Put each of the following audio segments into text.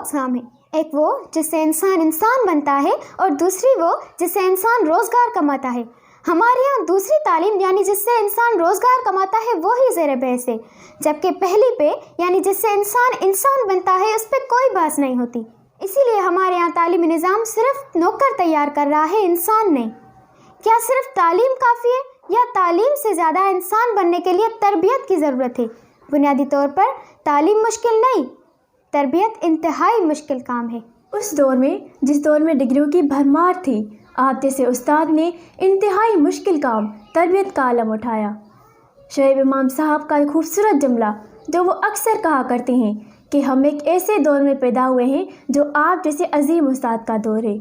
اقسام ہیں، ایک وہ جس سے انسان بنتا ہے اور دوسری وہ جس سے انسان روزگار کماتا ہے۔ ہمارے یہاں دوسری تعلیم یعنی جس سے انسان روزگار کماتا ہے وہی زیر بحث ہے، جبکہ پہلی پہ یعنی جس سے انسان بنتا ہے اس پہ کوئی بحث نہیں ہوتی۔ اسی لیے ہمارے یہاں تعلیمی نظام صرف نوکر تیار کر رہا ہے، انسان نہیں۔ کیا صرف تعلیم کافی ہے یا تعلیم سے زیادہ انسان بننے کے لیے تربیت کی ضرورت ہے؟ بنیادی طور پر تعلیم مشکل نہیں، تربیت انتہائی مشکل کام ہے۔ اس دور میں جس دور میں ڈگریوں کی بھرمار تھی، آپ جیسے استاد نے انتہائی مشکل کام تربیت کا علم اٹھایا۔ شعیب امام صاحب کا ایک خوبصورت جملہ جو وہ اکثر کہا کرتے ہیں کہ ہم ایک ایسے دور میں پیدا ہوئے ہیں جو آپ جیسے عظیم استاد کا دور ہے۔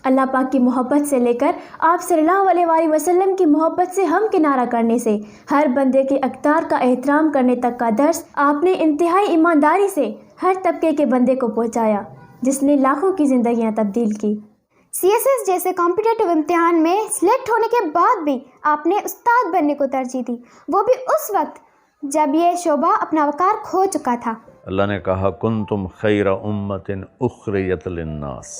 اللہ پاک کی محبت سے لے کر آپ صلی اللہ علیہ وآلہ وسلم کی محبت سے ہم کنارہ کرنے سے ہر بندے کے اقدار کا احترام کرنے تک کا درس آپ نے انتہائی ایمانداری سے ہر طبقے کے بندے کو پہنچایا، جس نے لاکھوں کی زندگیاں تبدیل کی۔ سی ایس ایس جیسے کمپٹیٹیو امتحان میں سلیکٹ ہونے کے بعد بھی آپ نے استاد بننے کو ترجیح دی، وہ بھی اس وقت جب یہ شعبہ اپنا وقار کھو چکا تھا۔ اللہ نے کہا کنتم خیر امت اخرجت للناس،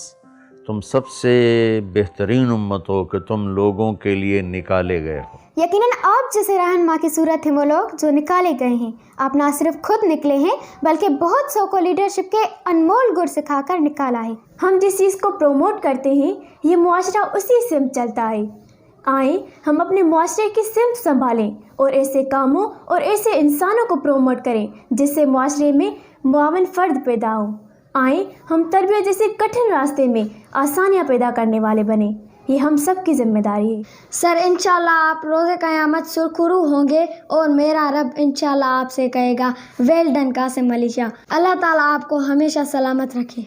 تم سب سے بہترین امت ہو کہ تم لوگوں کے لیے نکالے گئے ہو۔ یقیناً آپ جیسے رہنما کی صورت ہیں وہ لوگ جو نکالے گئے ہیں۔ آپ نہ صرف خود نکلے ہیں بلکہ بہت سو کو لیڈرشپ کے انمول گر سکھا کر نکالا ہے۔ ہم جس چیز کو پروموٹ کرتے ہیں یہ معاشرہ اسی سمت چلتا ہے۔ آئیں ہم اپنے معاشرے کی سمت سنبھالیں اور ایسے کاموں اور ایسے انسانوں کو پروموٹ کریں جس سے معاشرے میں معاون فرد پیدا ہوں۔ آئیں ہم تربیت جیسے کٹھن راستے میں آسانیاں پیدا کرنے والے بنیں، یہ ہم سب کی ذمہ داری ہے۔ سر انشاءاللہ آپ روز قیامت سرخرو ہوں گے اور میرا رب انشاءاللہ آپ سے کہے گا ویل ڈن قاسم علی شاہ۔ اللہ تعالیٰ آپ کو ہمیشہ سلامت رکھے۔